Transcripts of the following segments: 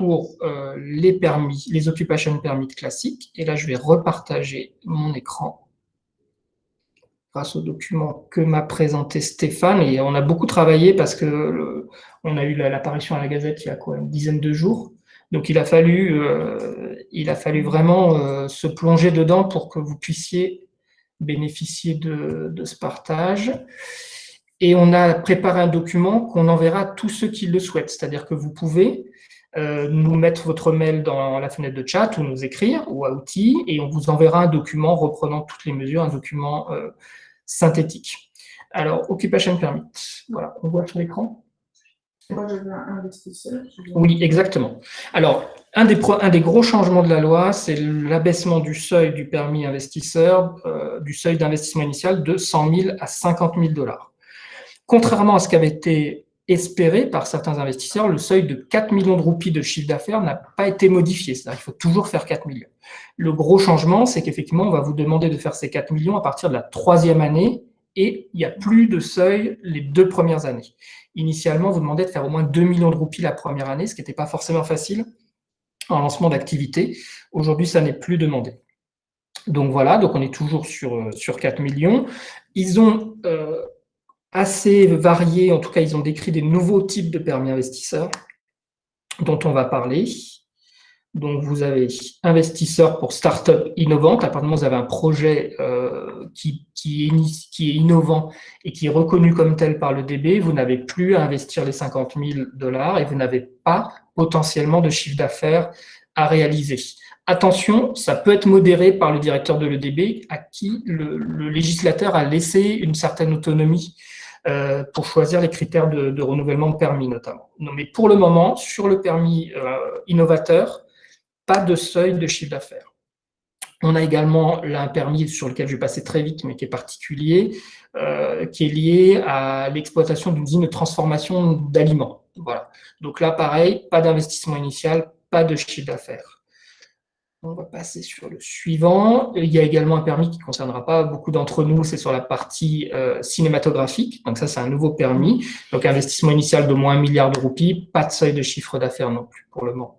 pour les permis, les occupation permits classiques. Et là, je vais repartager mon écran grâce au document que m'a présenté Stéphane. Et on a beaucoup travaillé parce que on a eu l'apparition à la Gazette il y a quoi, une dizaine de jours. Donc, il a fallu vraiment se plonger dedans pour que vous puissiez bénéficier de ce partage. Et on a préparé un document qu'on enverra à tous ceux qui le souhaitent. C'est-à-dire que vous pouvez nous mettre votre mail dans la fenêtre de chat ou nous écrire ou à outils, et on vous enverra un document reprenant toutes les mesures, un document synthétique. Alors, Occupation Permit, voilà, on voit sur l'écran. Moi, je veux un investisseur. Oui, exactement. Alors, un des gros changements de la loi, c'est l'abaissement du seuil du permis investisseur, du seuil d'investissement initial de 100 000 à 50 000 $. Contrairement à ce qui avait été espéré par certains investisseurs, le seuil de 4 millions de roupies de chiffre d'affaires n'a pas été modifié. C'est-à-dire qu'il faut toujours faire 4 millions. Le gros changement, c'est qu'effectivement, on va vous demander de faire ces 4 millions à partir de la 3e année, et il n'y a plus de seuil les 2 premières années. Initialement, on vous demandait de faire au moins 2 millions de roupies la première année, ce qui n'était pas forcément facile en lancement d'activité. Aujourd'hui, ça n'est plus demandé. Donc voilà, donc on est toujours sur 4 millions. Ils ont assez varié, en tout cas, ils ont décrit des nouveaux types de permis investisseurs dont on va parler. Donc, vous avez investisseur pour start-up innovante. À partir du moment où vous avez un projet qui est innovant et qui est reconnu comme tel par le DB, vous n'avez plus à investir les 50 000 $ et vous n'avez pas potentiellement de chiffre d'affaires à réaliser. Attention, ça peut être modéré par le directeur de l'EDB à qui le législateur a laissé une certaine autonomie pour choisir les critères de renouvellement de permis notamment. Non, mais pour le moment, sur le permis innovateur, pas de seuil de chiffre d'affaires. On a également là un permis sur lequel je vais passer très vite, mais qui est particulier, qui est lié à l'exploitation d'une usine de transformation d'aliments. Voilà. Donc là, pareil, pas d'investissement initial, pas de chiffre d'affaires. On va passer sur le suivant. Il y a également un permis qui ne concernera pas beaucoup d'entre nous, c'est sur la partie cinématographique. Donc ça, c'est un nouveau permis. Donc investissement initial d'au moins 1 milliard de roupies, pas de seuil de chiffre d'affaires non plus pour le moment.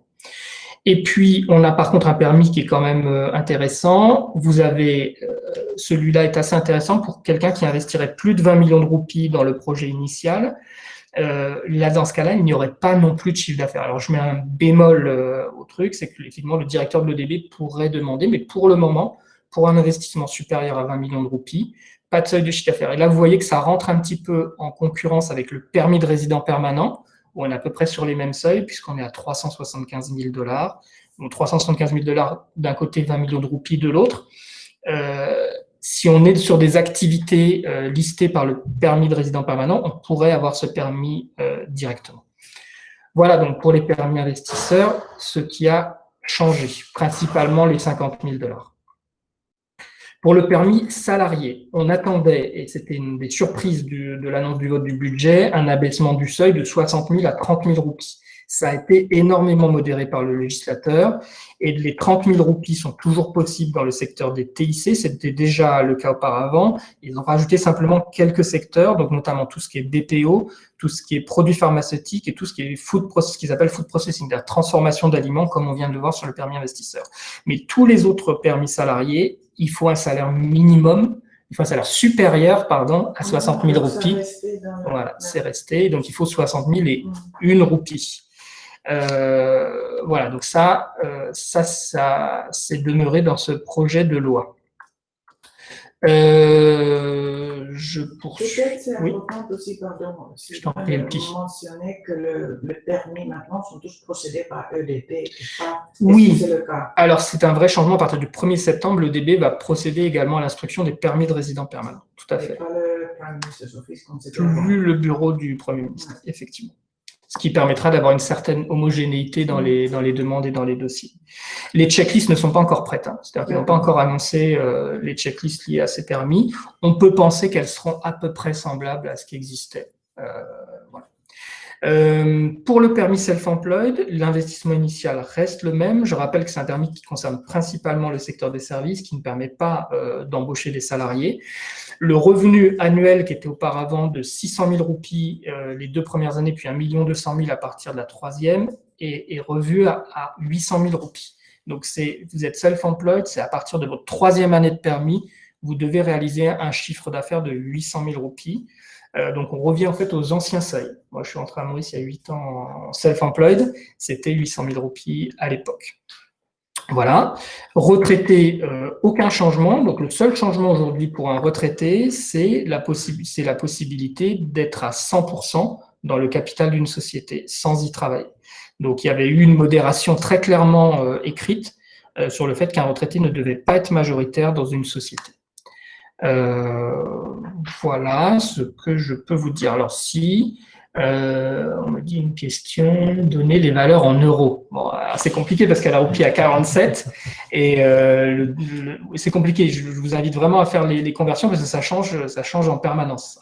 Et puis, on a par contre un permis qui est quand même intéressant. Vous avez, celui-là est assez intéressant pour quelqu'un qui investirait plus de 20 millions de roupies dans le projet initial. Là, dans ce cas-là, il n'y aurait pas non plus de chiffre d'affaires. Alors, je mets un bémol au truc, c'est que effectivement, le directeur de l'EDB pourrait demander, mais pour le moment, pour un investissement supérieur à 20 millions de roupies, pas de seuil de chiffre d'affaires. Et là, vous voyez que ça rentre un petit peu en concurrence avec le permis de résident permanent, où on est à peu près sur les mêmes seuils, puisqu'on est à 375 000 $. Donc, 375 000 $ d'un côté, 20 millions de roupies de l'autre. Si on est sur des activités listées par le permis de résident permanent, on pourrait avoir ce permis directement. Voilà donc pour les permis investisseurs, ce qui a changé, principalement les 50 000 $. Pour le permis salarié, on attendait, et c'était une des surprises de l'annonce du vote du budget, un abaissement du seuil de 60 000 à 30 000 roupies. Ça a été énormément modéré par le législateur et les 30 000 roupies sont toujours possibles dans le secteur des TIC, c'était déjà le cas auparavant. Ils ont rajouté simplement quelques secteurs, donc notamment tout ce qui est BPO, tout ce qui est produits pharmaceutiques et tout ce qui est ce qu'ils appellent food processing, la transformation d'aliments comme on vient de le voir sur le permis investisseur. Mais tous les autres permis salariés, il faut un salaire minimum, il faut un salaire supérieur, pardon, à 60 000 roupies. Voilà, c'est resté. Donc, il faut 60 000 et 1 roupie. Voilà, donc ça c'est demeuré dans ce projet de loi. Je poursuis. Peut-être c'est Oui. important aussi, pardon, Je t'en prie, le petit. mentionner que le permis maintenant sont tous procédés par EDP. Oui, c'est le cas. Alors c'est un vrai changement. À partir du 1er septembre, l'EDB va procéder également à l'instruction des permis de résident permanent. Tout à fait. Pas le Prime Minister's Office comme c'était Plus le bureau du Premier ministre, effectivement. Ce qui permettra d'avoir une certaine homogénéité dans les demandes et dans les dossiers. Les checklists ne sont pas encore prêtes, hein. C'est-à-dire qu'ils n'ont pas encore annoncé les checklists liées à ces permis. On peut penser qu'elles seront à peu près semblables à ce qui existait. Voilà. Pour le permis self-employed, l'investissement initial reste le même. Je rappelle que c'est un permis qui concerne principalement le secteur des services, qui ne permet pas d'embaucher des salariés. Le revenu annuel qui était auparavant de 600 000 roupies les 2 premières années, puis 1 200 000 à partir de la 3e, est revu à 800 000 roupies. Donc, vous êtes self-employed, c'est à partir de votre 3e année de permis, vous devez réaliser un chiffre d'affaires de 800 000 roupies. Donc, on revient en fait aux anciens seuils. Moi, je suis entré à Maurice il y a 8 ans en self-employed, c'était 800 000 roupies à l'époque. Voilà. Retraité, aucun changement. Donc, le seul changement aujourd'hui pour un retraité, c'est la possibilité d'être à 100% dans le capital d'une société, sans y travailler. Donc, il y avait eu une modération très clairement écrite sur le fait qu'un retraité ne devait pas être majoritaire dans une société. Voilà ce que je peux vous dire. Alors, si on me dit une question, donner les valeurs en euros. Bon, c'est compliqué parce qu'elle a roupie à 47 et c'est compliqué. Je vous invite vraiment à faire les conversions parce que ça change en permanence.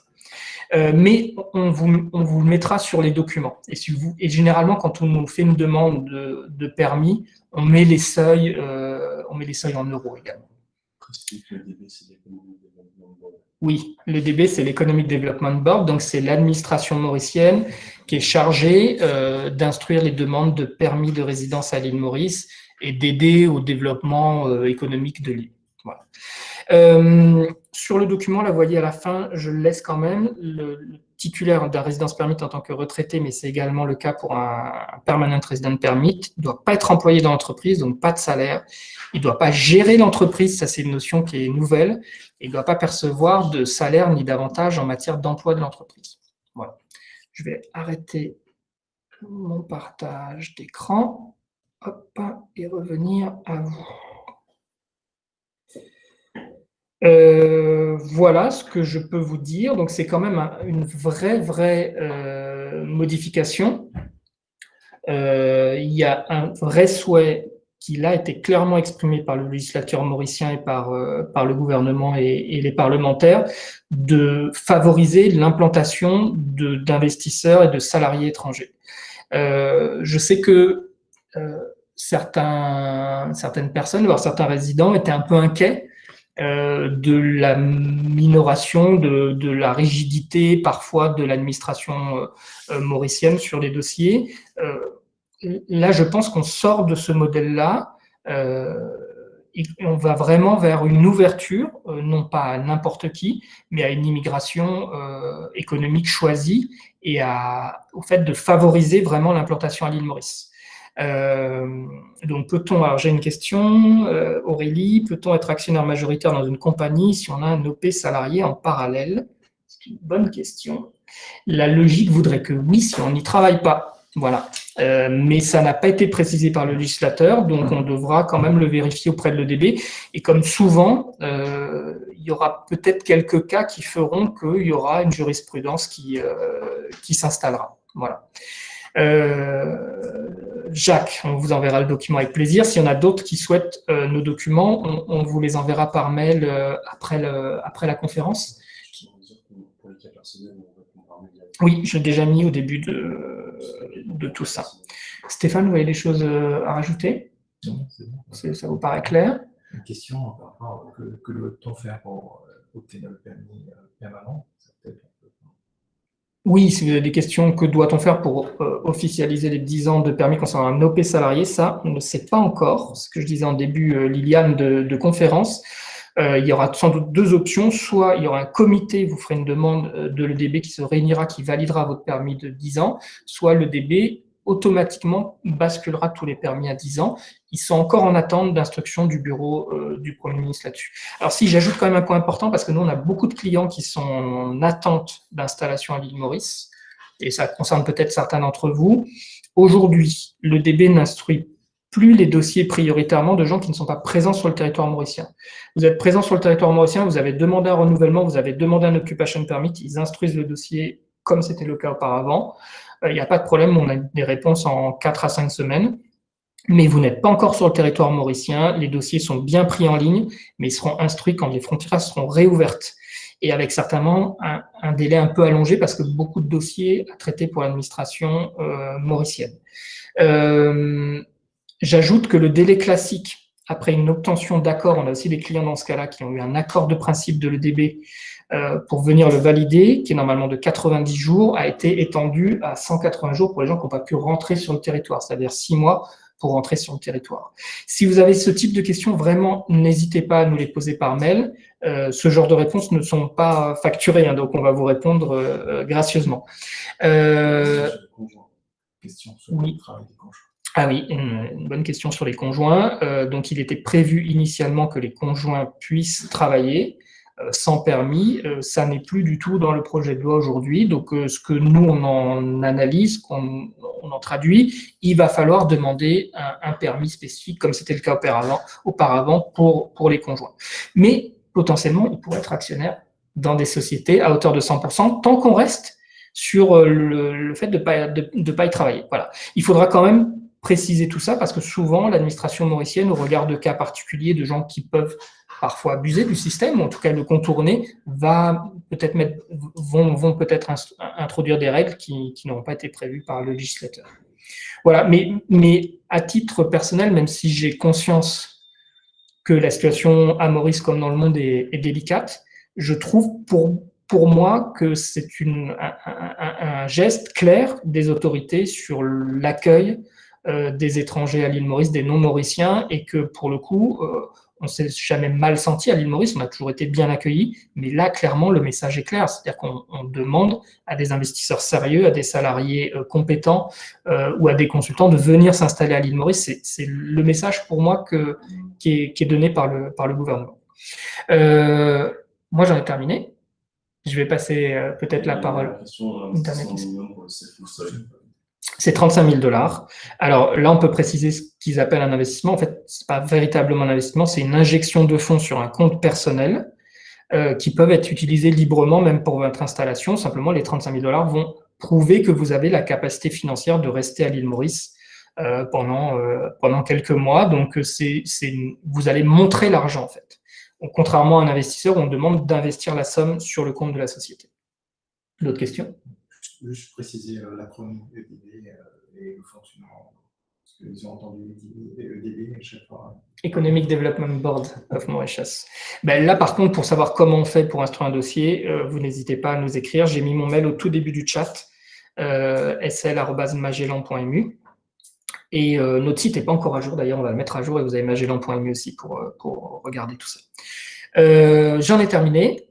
Mais on vous le mettra sur les documents. Et généralement, quand on nous fait une demande de permis, on met les seuils en euros également. Oui, le DB, c'est l'Economic Development Board, donc c'est l'administration mauricienne qui est chargée d'instruire les demandes de permis de résidence à l'île Maurice et d'aider au développement économique de l'île. Voilà. Sur le document, là, vous voyez à la fin, je le laisse quand même, le titulaire d'un résidence permit en tant que retraité, mais c'est également le cas pour un permanent resident permit, ne doit pas être employé dans l'entreprise, donc pas de salaire. Il ne doit pas gérer l'entreprise, ça c'est une notion qui est nouvelle. Il ne doit pas percevoir de salaire ni d'avantages en matière d'emploi de l'entreprise. Voilà. Je vais arrêter mon partage d'écran et revenir à vous. Voilà ce que je peux vous dire. Donc, c'est quand même une vraie modification. Il y a un vrai souhait qui a été clairement exprimé par le législateur mauricien et par le gouvernement et les parlementaires, de favoriser l'implantation d'investisseurs et de salariés étrangers. Je sais que certaines personnes, voire certains résidents, étaient un peu inquiets de la minoration, de la rigidité parfois de l'administration mauricienne sur les dossiers. Là, je pense qu'on sort de ce modèle-là et on va vraiment vers une ouverture, non pas à n'importe qui, mais à une immigration économique choisie et au fait de favoriser vraiment l'implantation à l'île Maurice. Donc, alors j'ai une question, Aurélie, peut-on être actionnaire majoritaire dans une compagnie si on a un OP salarié en parallèle? C'est une bonne question. La logique voudrait que oui, si on n'y travaille pas. Voilà. Mais ça n'a pas été précisé par le législateur, donc on devra quand même le vérifier auprès de l'EDB. Et comme souvent, il y aura peut-être quelques cas qui feront qu'il y aura une jurisprudence qui s'installera. Voilà. Jacques, on vous enverra le document avec plaisir. S'il y en a d'autres qui souhaitent nos documents, on vous les enverra par mail après la conférence. Oui, je l'ai déjà mis au début de tout ça. Stéphane, vous avez des choses à rajouter? Non, c'est bon. Ça vous paraît clair? Une question par rapport que doit-on faire pour obtenir le permis permanent? Oui, si vous avez des questions, que doit-on faire pour officialiser les 10 ans de permis concernant un OP salarié? Ça, on ne sait pas encore. Ce que je disais en début, Liliane, de conférence. Il y aura sans doute deux options. Soit il y aura un comité, vous ferez une demande de l'EDB qui se réunira, qui validera votre permis de 10 ans, soit l'EDB automatiquement basculera tous les permis à 10 ans. Ils sont encore en attente d'instruction du bureau du Premier ministre là-dessus. Alors si j'ajoute quand même un point important, parce que nous, on a beaucoup de clients qui sont en attente d'installation à l'île Maurice, et ça concerne peut-être certains d'entre vous. Aujourd'hui, l'EDB n'instruit plus les dossiers prioritairement de gens qui ne sont pas présents sur le territoire mauricien. Vous êtes présent sur le territoire mauricien, vous avez demandé un renouvellement, vous avez demandé un occupation permit, ils instruisent le dossier comme c'était le cas auparavant. Il n'y a pas de problème, on a des réponses en 4 à 5 semaines, mais vous n'êtes pas encore sur le territoire mauricien, les dossiers sont bien pris en ligne, mais ils seront instruits quand les frontières seront réouvertes, et avec certainement un délai un peu allongé, parce que beaucoup de dossiers à traiter pour l'administration mauricienne. J'ajoute que le délai classique après une obtention d'accord, on a aussi des clients dans ce cas-là qui ont eu un accord de principe de l'EDB pour venir le valider, qui est normalement de 90 jours, a été étendu à 180 jours pour les gens qui n'ont pas pu rentrer sur le territoire, c'est-à-dire 6 mois pour rentrer sur le territoire. Si vous avez ce type de questions, vraiment, n'hésitez pas à nous les poser par mail. Ce genre de réponses ne sont pas facturées, hein, donc on va vous répondre gracieusement. Question sur Oui. le travail des conjoints. Ah oui, une bonne question sur les conjoints. Donc, il était prévu initialement que les conjoints puissent travailler sans permis. Ça n'est plus du tout dans le projet de loi aujourd'hui. Donc, ce que nous, on en analyse, qu'on en traduit, il va falloir demander un permis spécifique, comme c'était le cas auparavant pour les conjoints. Mais, potentiellement, ils pourraient être actionnaires dans des sociétés à hauteur de 100%, tant qu'on reste sur le fait de ne pas y travailler. Voilà. Il faudra quand même préciser tout ça parce que souvent, l'administration mauricienne, au regard de cas particuliers de gens qui peuvent parfois abuser du système, ou en tout cas le contourner, vont peut-être introduire des règles qui n'auront pas été prévues par le législateur. Voilà, mais à titre personnel, même si j'ai conscience que la situation à Maurice comme dans le monde est délicate, je trouve pour moi que c'est un geste clair des autorités sur l'accueil des étrangers à l'île Maurice, des non-mauriciens, et que pour le coup, on ne s'est jamais mal senti à l'île Maurice, on a toujours été bien accueillis, mais là, clairement, le message est clair, c'est-à-dire qu'on demande à des investisseurs sérieux, à des salariés compétents ou à des consultants de venir s'installer à l'île Maurice. C'est le message pour moi qui est donné par le gouvernement. Moi, j'en ai terminé. Je vais passer peut-être la parole. C'est 35 000 $. Alors là, on peut préciser ce qu'ils appellent un investissement. En fait, ce n'est pas véritablement un investissement, c'est une injection de fonds sur un compte personnel qui peuvent être utilisés librement, même pour votre installation. Simplement, les 35 000 $ vont prouver que vous avez la capacité financière de rester à l'île Maurice pendant quelques mois. Donc, vous allez montrer l'argent, en fait. Donc, contrairement à un investisseur, on demande d'investir la somme sur le compte de la société. D'autres questions? Juste préciser l'acronyme EDB et le fonctionnement. Parce qu'ils ont entendu EDB à chaque fois. Economic Development Board of Mauritius. Ben là, par contre, pour savoir comment on fait pour instruire un dossier, vous n'hésitez pas à nous écrire. J'ai mis mon mail au tout début du chat, sl@magellan.mu. Et notre site n'est pas encore à jour, d'ailleurs, on va le mettre à jour et vous avez magellan.mu aussi pour regarder tout ça. J'en ai terminé.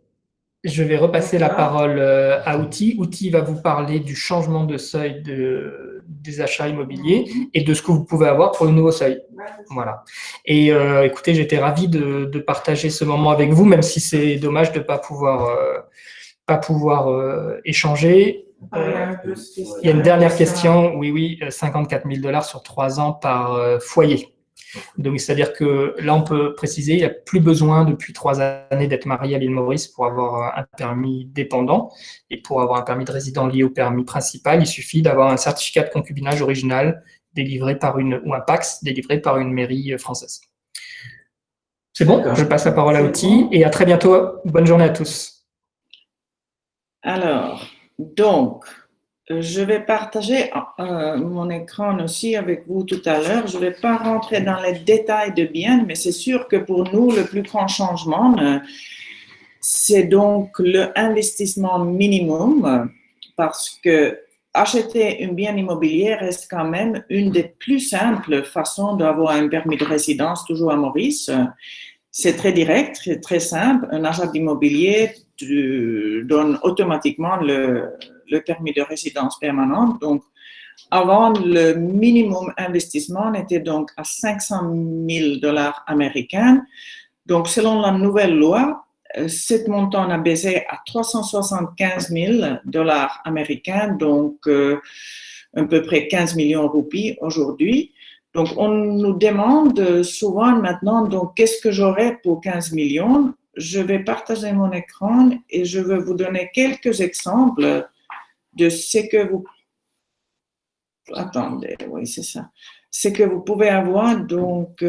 Je vais repasser la parole à Outi. Outi va vous parler du changement de seuil des achats immobiliers et de ce que vous pouvez avoir pour le nouveau seuil. Voilà. Et écoutez, j'étais ravi de partager ce moment avec vous, même si c'est dommage de ne pas pouvoir échanger. Il y a une dernière question. Oui, 54 000 $ sur 3 ans par foyer. Donc, c'est-à-dire que là, on peut préciser, il n'y a plus besoin depuis 3 années d'être marié à l'île Maurice pour avoir un permis dépendant. Et pour avoir un permis de résident lié au permis principal, il suffit d'avoir un certificat de concubinage original délivré ou un PAX délivré par une mairie française. C'est bon, je passe la parole à Outi et à très bientôt. Bonne journée à tous. Alors, donc, je vais partager mon écran aussi avec vous tout à l'heure. Je ne vais pas rentrer dans les détails de biens, mais c'est sûr que pour nous, le plus grand changement, c'est donc l'investissement minimum, parce que acheter un bien immobilier reste quand même une des plus simples façons d'avoir un permis de résidence, toujours à Maurice. C'est très direct, c'est très simple. Un achat d'immobilier donne automatiquement le permis de résidence permanente. Donc, avant, le minimum investissement était donc à 500 000 $ américains. Donc, selon la nouvelle loi, cet montant a baissé à 375 000 $ américains, donc à peu près 15 millions de roupies aujourd'hui. Donc, on nous demande souvent maintenant, donc, qu'est-ce que j'aurai pour 15 millions? Je vais partager mon écran et je vais vous donner quelques exemples de ce que vous... Attendez, oui, c'est ça. Ce que vous pouvez avoir donc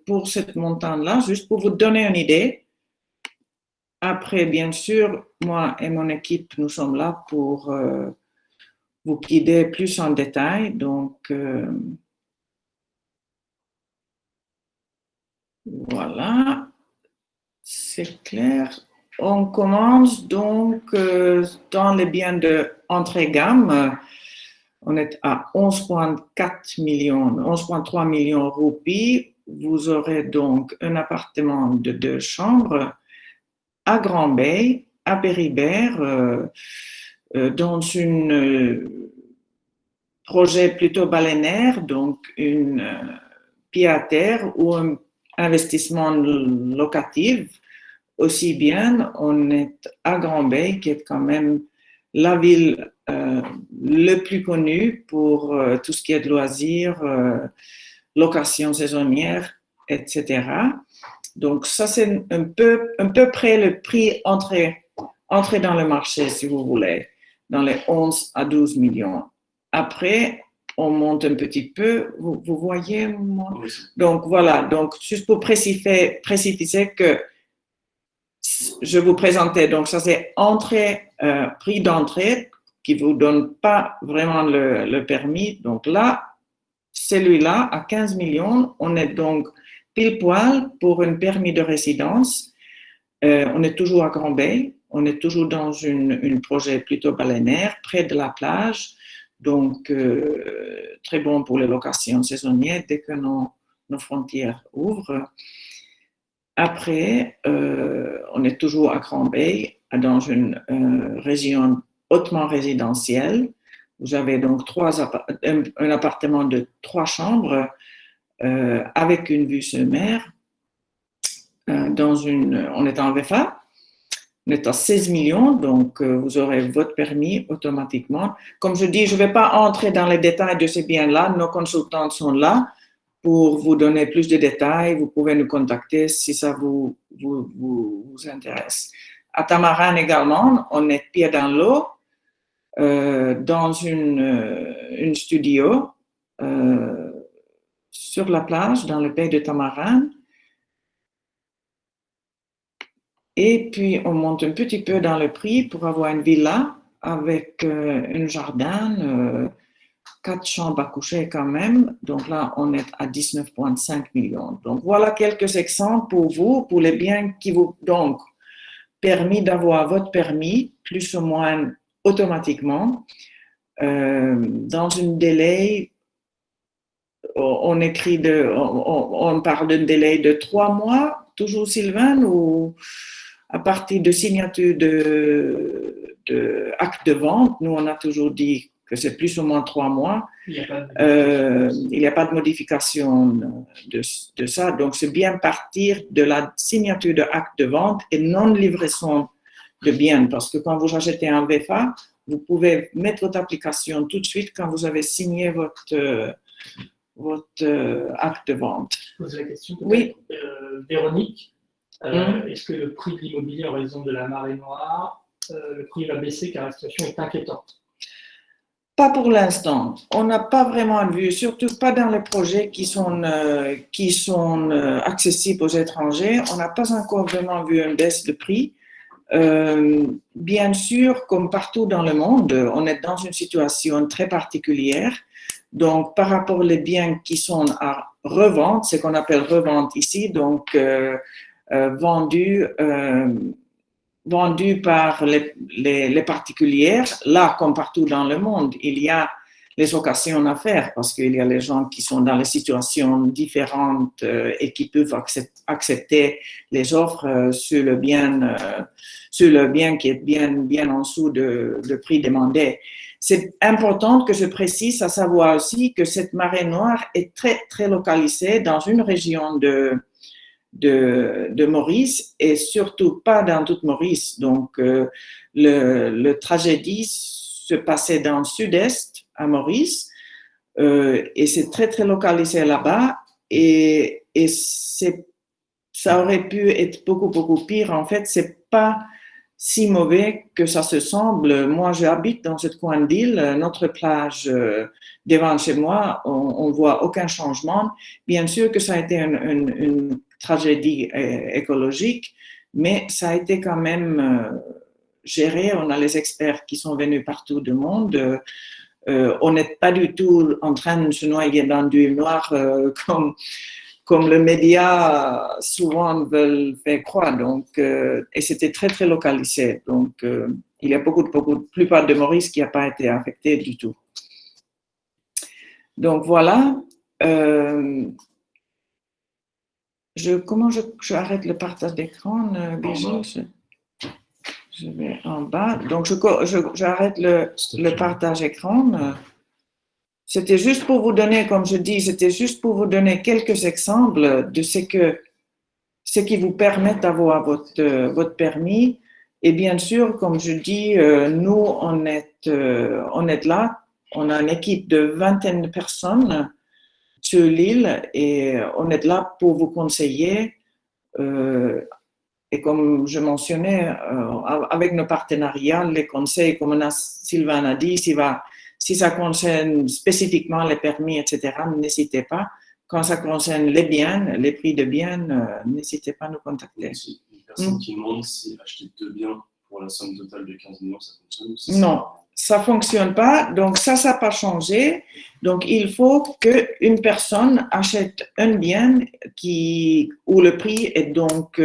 pour ce montant-là, juste pour vous donner une idée. Après, bien sûr, moi et mon équipe, nous sommes là pour vous guider plus en détail. Donc, Voilà, c'est clair. On commence donc dans les biens de entrée-gamme. On est à 11,4 millions, 11,3 millions roupies. Vous aurez donc un appartement de 2 chambres à Grand Bay, à Péribert, dans un projet plutôt balnéaire, donc une pied-à-terre ou un investissement locatif. Aussi bien, on est à Grand Bay, qui est quand même la ville le plus connue pour tout ce qui est de loisirs, location saisonnière, etc. Donc, ça, c'est un peu près le prix entrée dans le marché, si vous voulez, dans les 11 à 12 millions. Après, on monte un petit peu, vous voyez moi? Donc, voilà, donc, juste pour préciser que je vous présentais, donc ça c'est prix d'entrée qui ne vous donne pas vraiment le permis. Donc là, celui-là, à 15 millions, on est donc pile poil pour un permis de résidence. On est toujours à Grand Bay, on est toujours dans un projet plutôt balnéaire, près de la plage. Donc, très bon pour les locations saisonnières dès que nos frontières ouvrent. Après, on est toujours à Grand Bay, dans une région hautement résidentielle. Vous avez donc un appartement de 3 chambres avec une vue sur mer. On est en VFA, on est à 16 millions, donc vous aurez votre permis automatiquement. Comme je dis, je ne vais pas entrer dans les détails de ces biens-là, nos consultants sont là pour vous donner plus de détails. Vous pouvez nous contacter si ça vous intéresse. À Tamaran également, on est pied dans l'eau, dans une studio sur la plage, dans le pays de Tamaran. Et puis, on monte un petit peu dans le prix pour avoir une villa avec un jardin, 4 chambres à coucher quand même. Donc là, on est à 19,5 millions. Donc, voilà quelques exemples pour vous, pour les biens qui vous donc permis d'avoir votre permis, plus ou moins automatiquement, dans un délai, on parle d'un délai de 3 mois, toujours Sylvain, ou à partir de signature de acte de vente, nous on a toujours dit que c'est plus ou moins 3 mois. Il n'y a pas de modification de ça. Donc, c'est bien partir de la signature de acte de vente et non livraison de biens. Parce que quand vous achetez un VFA, vous pouvez mettre votre application tout de suite quand vous avez signé votre acte de vente. Je pose la question. Oui. Véronique, est-ce que le prix de l'immobilier en raison de la marée noire, le prix va baisser car la situation est inquiétante? Pas pour l'instant. On n'a pas vraiment vu, surtout pas dans les projets qui sont accessibles aux étrangers. On n'a pas encore vraiment vu une baisse de prix. Bien sûr, comme partout dans le monde, on est dans une situation très particulière. Donc, par rapport aux biens qui sont à revente, ce qu'on appelle revente ici, donc vendus par les particuliers, là, comme partout dans le monde, il y a les occasions à faire parce qu'il y a les gens qui sont dans les situations différentes et qui peuvent accepter les offres sur le bien qui est bien en dessous de prix demandé. C'est important que je précise, à savoir aussi que cette marée noire est très, très localisée dans une région de Maurice et surtout pas dans toute Maurice. Donc, le tragédie se passait dans le sud-est à Maurice et c'est très, très localisé là-bas et ça aurait pu être beaucoup, beaucoup pire. En fait, c'est pas si mauvais que ça se semble. Moi, j'habite dans cette coin d'île. Notre plage devant chez moi, on voit aucun changement. Bien sûr que ça a été une tragédie écologique, mais ça a été quand même géré. On a les experts qui sont venus partout du monde. On n'est pas du tout en train de se noyer dans du noir comme le média souvent veulent faire croire. Donc, et c'était très, très localisé. Donc, il y a plupart de Maurice qui n'a pas été affecté du tout. Donc, voilà. Comment j'arrête le partage d'écran, Birgit? Je vais en bas. Donc, j'arrête le partage écran. C'était juste pour vous donner, comme je dis, c'était juste pour vous donner quelques exemples de ce qui vous permet d'avoir votre permis. Et bien sûr, comme je dis, nous, on est là. On a une équipe de vingtaine de personnes sur l'île et on est là pour vous conseiller. Et comme je mentionnais, avec nos partenariats, les conseils, comme Sylvain a dit, si ça concerne spécifiquement les permis, etc., n'hésitez pas. Quand ça concerne les biens, les prix de biens, n'hésitez pas à nous contacter. Une personne qui demande si acheter 2 biens pour la somme totale de 15 millions, ça fonctionne aussi? Non, ça ne fonctionne pas. Donc, ça n'a pas changé. Donc, il faut qu'une personne achète un bien où le prix est donc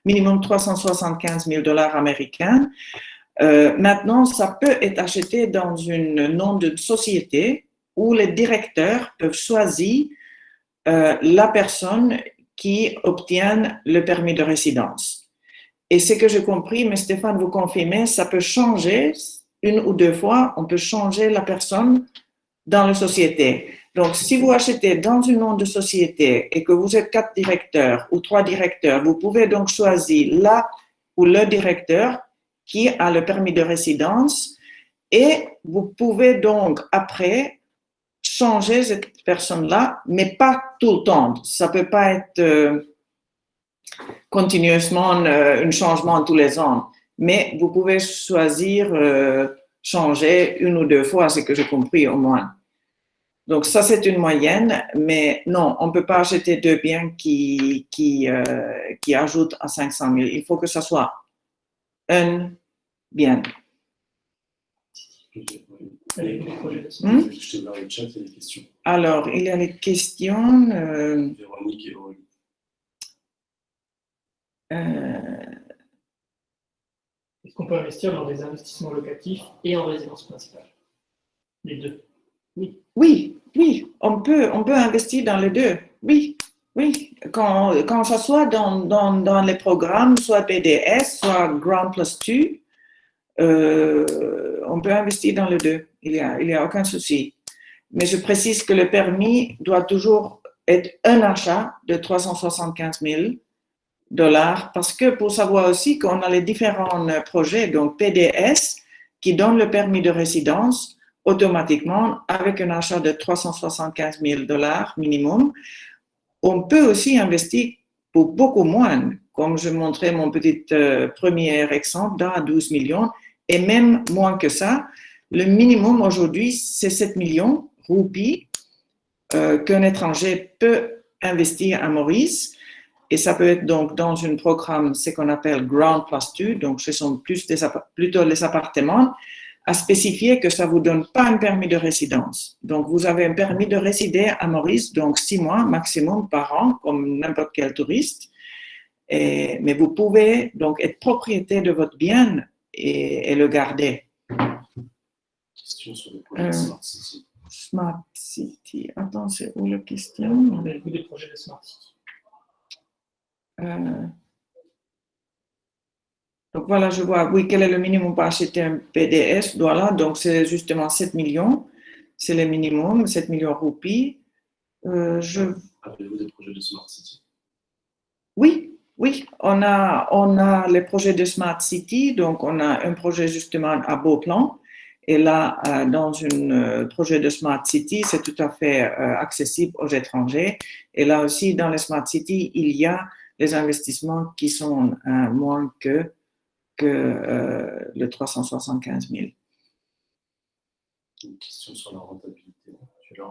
minimum 375 000 $ américains. Maintenant, ça peut être acheté dans un nom de société où les directeurs peuvent choisir la personne qui obtient le permis de résidence. Et ce que j'ai compris, mais Stéphane, vous confirmez, ça peut changer une ou deux fois, on peut changer la personne dans la société. Donc, si vous achetez dans un nom de société et que vous êtes 4 directeurs ou 3 directeurs, vous pouvez donc choisir là ou le directeur qui a le permis de résidence et vous pouvez donc après changer cette personne-là, mais pas tout le temps. Ça ne peut pas être continuellement un changement tous les ans, mais vous pouvez choisir changer une ou deux fois, c'est ce que j'ai compris au moins. Donc ça, c'est une moyenne, mais non, on ne peut pas acheter 2 biens qui ajoutent à 500 000. Il faut que ça soit un bien. Alors, il y a les questions. Véronique et Aurélie. Est-ce qu'on peut investir dans des investissements locatifs et en résidence principale? Les deux. Oui, on peut investir dans les deux. Oui. Quand ça soit dans les programmes, soit PDS, soit Grant Plus 2, on peut investir dans les deux. Il y a aucun souci. Mais je précise que le permis doit toujours être un achat de 375 000 $ parce que pour savoir aussi qu'on a les différents projets, donc PDS, qui donne le permis de résidence automatiquement avec un achat de 375 000 $ minimum. On peut aussi investir pour beaucoup moins, comme je montrais mon petit premier exemple, à 12 millions, et même moins que ça. Le minimum aujourd'hui, c'est 7 millions roupies qu'un étranger peut investir à Maurice. Et ça peut être donc dans un programme, ce qu'on appelle Grant Plus 2, donc ce sont plutôt les appartements, à spécifier que ça ne vous donne pas un permis de résidence. Donc, vous avez un permis de résider à Maurice, donc 6 mois maximum par an, comme n'importe quel touriste. Mais vous pouvez donc être propriétaire de votre bien et le garder. Question sur les projets de Smart City. Smart City. Attends, c'est où la question? On a le goût des projets de Smart City. Donc voilà, je vois, oui, quel est le minimum pour acheter un PDS? Voilà, donc c'est justement 7 millions, c'est le minimum, 7 millions roupies. Avez-vous des projets de Smart City? Oui, on a les projets de Smart City, donc on a un projet justement à Beauplan, et là, dans un projet de Smart City, c'est tout à fait accessible aux étrangers, et là aussi, dans les Smart City, il y a les investissements qui sont moins que le 375 000. Une question sur la rentabilité. Je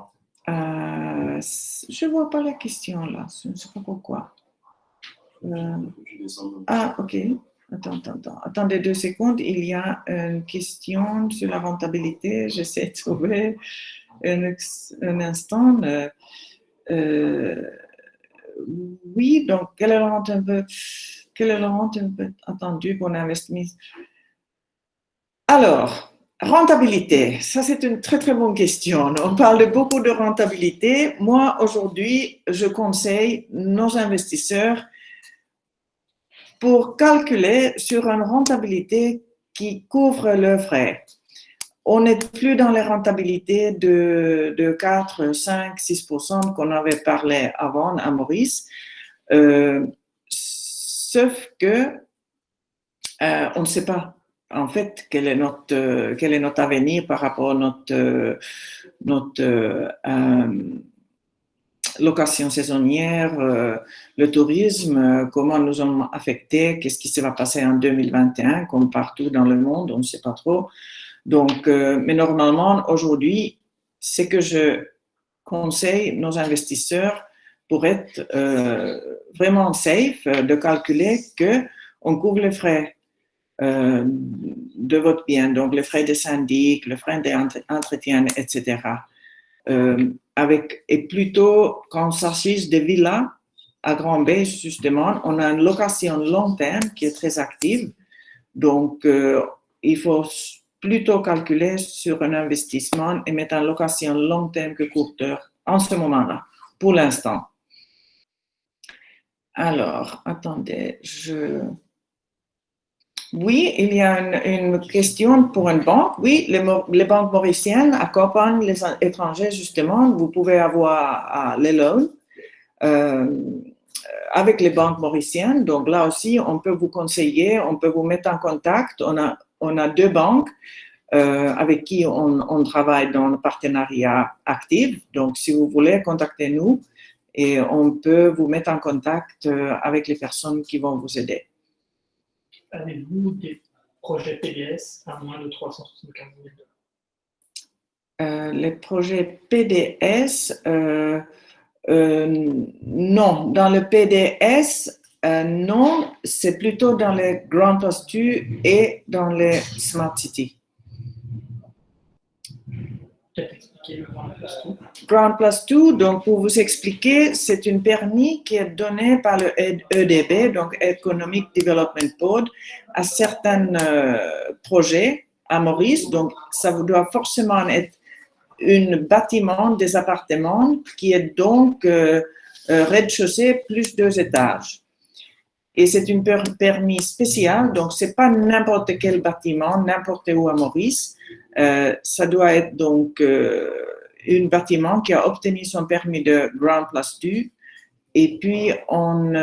ne vois pas la question là, je ne sais pas pourquoi. Ok. Attendez 2 secondes. Il y a une question sur la rentabilité. J'essaie de trouver un instant. Oui, donc quelle est la rente un peu attendue pour l'investissement? Alors, rentabilité, ça c'est une très très bonne question. On parle beaucoup de rentabilité. Moi, aujourd'hui, je conseille nos investisseurs pour calculer sur une rentabilité qui couvre leurs frais. On n'est plus dans les rentabilités de 4, 5, 6% qu'on avait parlé avant à Maurice, sauf que on ne sait pas en fait quel est notre avenir par rapport à notre location saisonnière, le tourisme, comment nous sommes affectés, qu'est-ce qui se va passer en 2021, comme partout dans le monde, on ne sait pas trop. Donc, mais normalement, aujourd'hui, ce que je conseille nos investisseurs pour être vraiment safe, de calculer qu'on couvre les frais de votre bien, donc les frais de syndic, les frais d'entretien, etc. Et plutôt, quand il s'agit de villas à Grand Bay, justement, on a une location long terme qui est très active. Donc, il faut plutôt calculer sur un investissement et mettre en location long terme que court terme en ce moment-là, pour l'instant. Alors, attendez, Oui, il y a une question pour une banque. Oui, les banques mauriciennes accompagnent les étrangers, justement. Vous pouvez avoir les loans avec les banques mauriciennes. Donc là aussi, on peut vous conseiller, on peut vous mettre en contact. On a 2 banques avec qui on travaille dans le partenariat actif. Donc, si vous voulez, contactez-nous et on peut vous mettre en contact avec les personnes qui vont vous aider. Avez-vous des projets PDS à moins de 375 000 $? Les projets PDS, non. Dans le PDS, non. C'est plutôt dans les Grand Plus 2 et dans les Smart City. Peut-être expliquer le Grand Plus 2. Grand Plus 2, donc pour vous expliquer, c'est un permis qui est donné par le EDB, donc Economic Development Board, à certains projets à Maurice. Donc, ça doit forcément être un bâtiment des appartements qui est donc rez-de-chaussée plus 2 étages. Et c'est un permis spécial, donc c'est pas n'importe quel bâtiment, n'importe où à Maurice. Ça doit être donc un bâtiment qui a obtenu son permis de Grand Plus 2. Et puis, on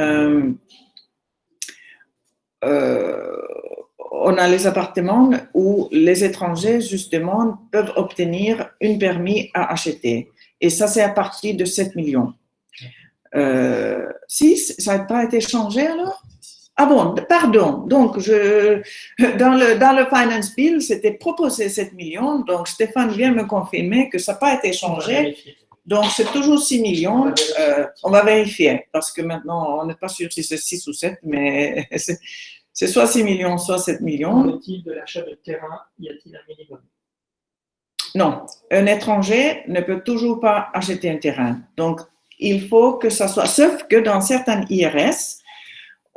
a les appartements où les étrangers, justement, peuvent obtenir un permis à acheter. Et ça, c'est à partir de 7 millions. Si, ça n'a pas été changé alors? Ah bon, pardon. Donc, dans le Finance Bill, c'était proposé 7 millions. Donc, Stéphane vient me confirmer que ça n'a pas été changé. Donc, c'est toujours 6 millions. On va vérifier parce que maintenant, on n'est pas sûr si c'est 6 ou 7, mais c'est soit 6 millions, soit 7 millions. Qu'en est-il de l'achat de terrain? Y a-t-il un minimum? Non, un étranger ne peut toujours pas acheter un terrain. Donc, il faut que ça soit, sauf que dans certains IRS,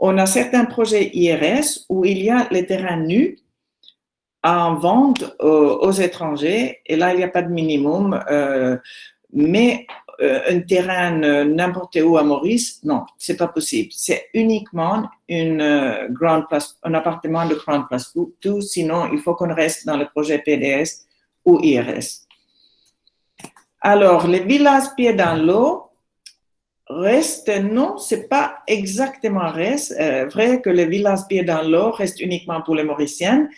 on a certains projets IRS où il y a les terrains nus en vente aux étrangers, et là, il n'y a pas de minimum, mais un terrain n'importe où à Maurice, non, c'est pas possible. C'est uniquement un appartement de Grand Plus 2, sinon il faut qu'on reste dans le projet PDS ou IRS. Alors, les villas pieds dans l'eau, non, c'est pas exactement vrai que les villas pieds dans l'eau restent uniquement pour les Mauriciennes.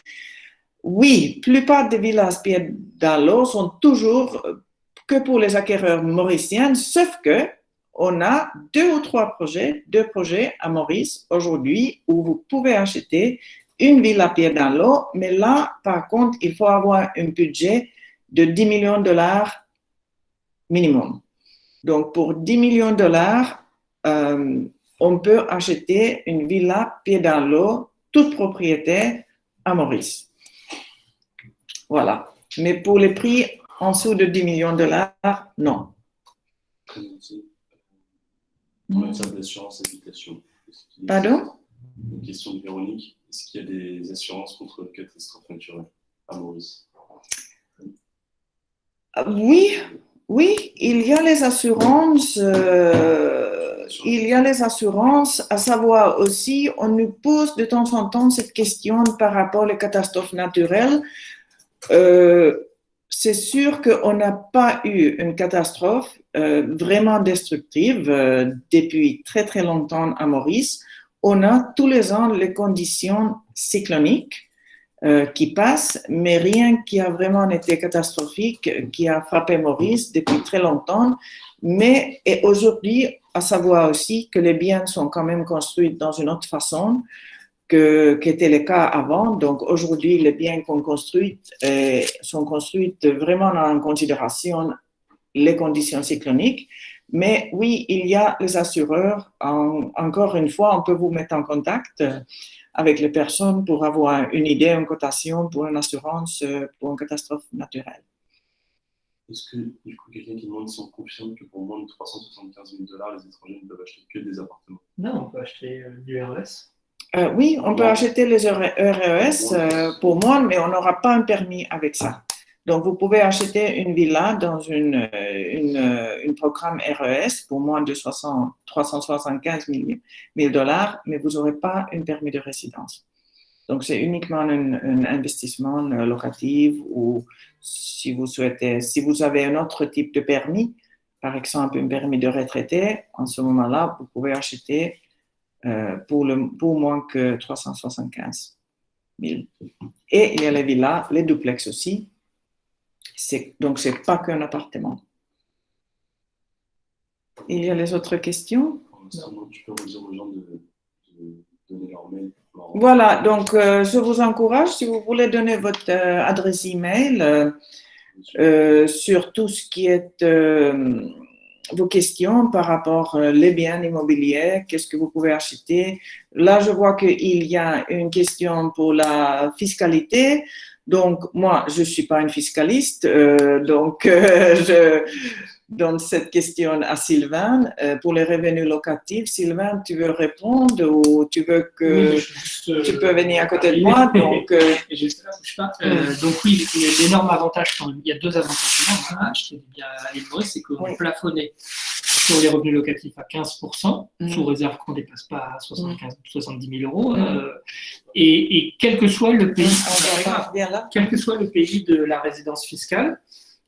Oui, la plupart des villas pieds dans l'eau sont toujours que pour les acquéreurs mauriciens, sauf que on a 2 ou 3 projets à Maurice aujourd'hui où vous pouvez acheter une villa pied dans l'eau, mais là, par contre, il faut avoir un budget de 10 millions de dollars minimum. Donc, pour 10 millions de dollars, on peut acheter une villa pied dans l'eau, toute propriété à Maurice. Voilà. Mais pour les prix en dessous de 10 millions de dollars, non. En matière d'assurance habitation. Pardon? Une question de Véronique. Est-ce qu'il y a des assurances contre catastrophes naturelles à Maurice? Oui, oui, il y a les assurances. Il y a les assurances, à savoir aussi, on nous pose de temps en temps cette question par rapport aux catastrophes naturelles. C'est sûr qu'on n'a pas eu une catastrophe vraiment destructive depuis très très longtemps à Maurice. On a tous les ans les conditions cycloniques qui passent, mais rien qui a vraiment été catastrophique, qui a frappé Maurice depuis très longtemps. Mais et aujourd'hui, à savoir aussi que les biens sont quand même construits dans une autre façon qu'était le cas avant. Donc aujourd'hui, les biens qu'on construit sont construits vraiment en considération les conditions cycloniques. Mais oui, il y a les assureurs. Encore une fois, on peut vous mettre en contact avec les personnes pour avoir une idée, une cotation pour une assurance pour une catastrophe naturelle. Est-ce que, du coup, quelqu'un qui demande si on confirme que pour moins de 375 000 $, les étrangers ne peuvent acheter que des appartements? Non, on peut acheter du RES. Oui, on peut acheter les RES pour moi, mais on n'aura pas un permis avec ça. Donc, vous pouvez acheter une villa dans un programme RES pour moins de 375 000 $, mais vous n'aurez pas un permis de résidence. Donc, c'est uniquement un investissement locatif ou si vous avez un autre type de permis, par exemple un permis de retraité, en ce moment-là, vous pouvez acheter pour moins que 375 000. Et il y a les villas, les duplex aussi. Donc, ce n'est pas qu'un appartement. Il y a les autres questions? Non, tu peux redire aux gens de donner leur mail. Voilà, donc je vous encourage, si vous voulez donner votre adresse email sur tout ce qui est vos questions par rapport les biens immobiliers, qu'est-ce que vous pouvez acheter. Là, je vois qu'il y a une question pour la fiscalité. Donc, moi, je ne suis pas une fiscaliste, donc je donne cette question à Sylvain. Pour les revenus locatifs, Sylvain, tu veux répondre ou tu veux que tu peux venir à côté de moi? Donc, donc oui, l'énorme avantage, il y a deux avantages à acheter des biens à l'île Maurice, c'est qu'on est plafonné sur les revenus locatifs à 15%, sous réserve qu'on ne dépasse pas 70 000 €. Et quel que soit le pays, quel que soit le pays de la résidence fiscale,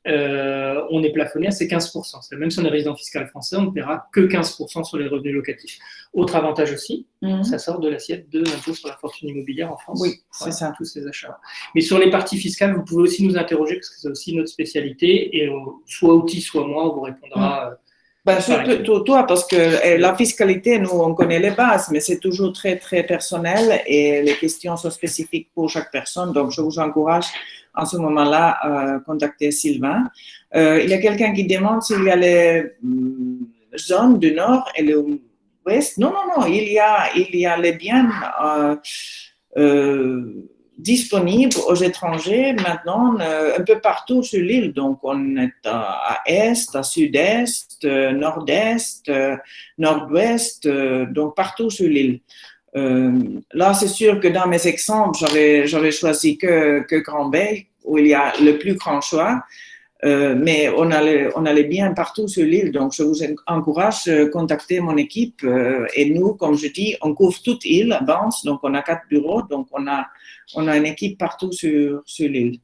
on est plafonné à ces 15%. Même si on est résident fiscal français, on ne paiera que 15% sur les revenus locatifs. Autre avantage aussi, ça sort de l'assiette de l'impôt sur la fortune immobilière en France. Oui, c'est ça. Tous ces achats. Mais sur les parties fiscales, vous pouvez aussi nous interroger parce que c'est aussi notre spécialité et soit Outil, soit moi, on vous répondra. Surtout toi, parce que la fiscalité, nous, on connaît les bases, mais c'est toujours très, très personnel et les questions sont spécifiques pour chaque personne. Donc, je vous encourage en ce moment-là à contacter Sylvain. Il y a quelqu'un qui demande s'il y a les zones du nord et l'ouest. Non, il y a les biens disponibles aux étrangers maintenant un peu partout sur l'île. Donc, on est à est, à sud-est, nord-est, nord-ouest, donc partout sur l'île. Là, c'est sûr que dans mes exemples, j'avais choisi que Grand-Bay, où il y a le plus grand choix. Mais on a les biens partout sur l'île, donc je vous encourage à contacter mon équipe. Et nous, comme je dis, on couvre toute l'île à Vence, donc on a 4 bureaux, donc on a une équipe partout sur l'île.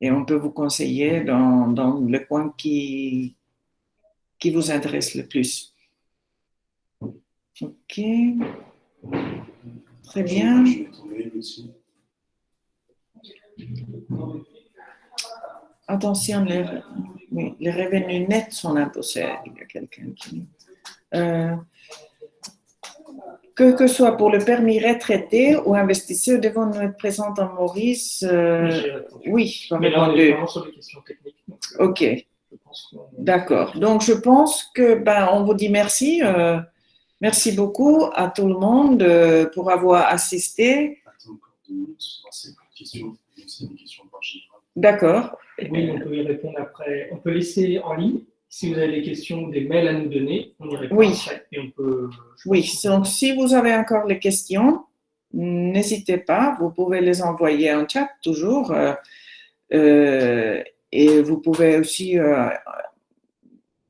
Et on peut vous conseiller dans le coin qui vous intéresse le plus. Ok. Très bien. Je vais tomber aussi. Attention, les revenus nets sont imposés. Il y a quelqu'un qui... que ce soit pour le permis retraité ou investisseur, devons-nous être présents en Maurice? Oui, je vais répondre. Sur les questions techniques. Ok. D'accord. Donc, je pense que on vous dit merci. Merci beaucoup à tout le monde pour avoir assisté. Attends encore 2 minutes, c'est une question. C'est une question par général. D'accord. Oui, on peut y répondre après. On peut laisser en ligne Si vous avez des questions ou des mails à nous donner, on y répond Oui. après. Et on peut, Oui, donc si vous avez encore les questions, n'hésitez pas, vous pouvez les envoyer en chat toujours. Et vous pouvez aussi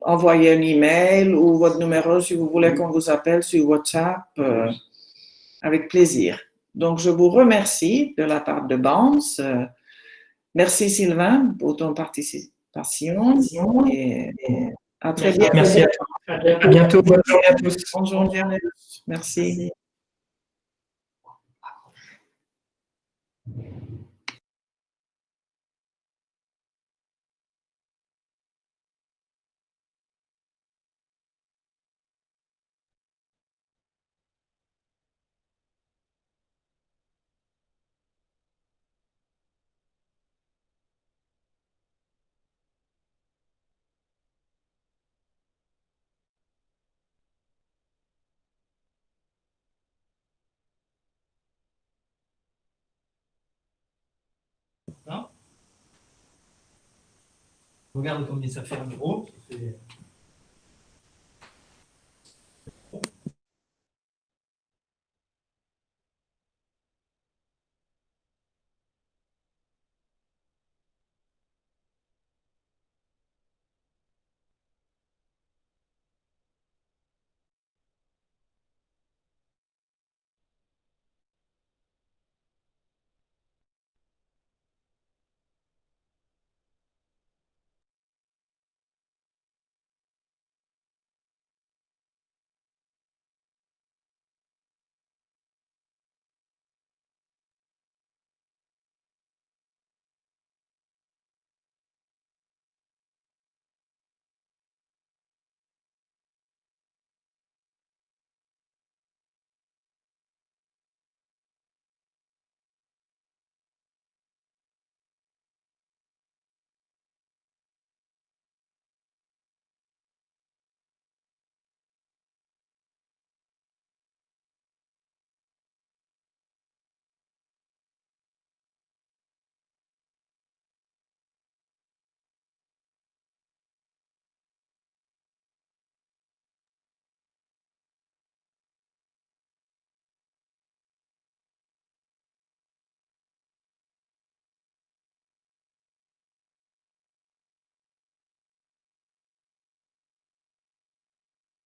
envoyer un email ou votre numéro si vous voulez qu'on vous appelle sur WhatsApp, avec plaisir. Donc, je vous remercie de la part de Bounce. Merci Sylvain pour ton participation et à très bientôt. Merci à toi. À bientôt. Bonne journée à tous. Bonne journée. Merci. Regarde combien ça fait en euros.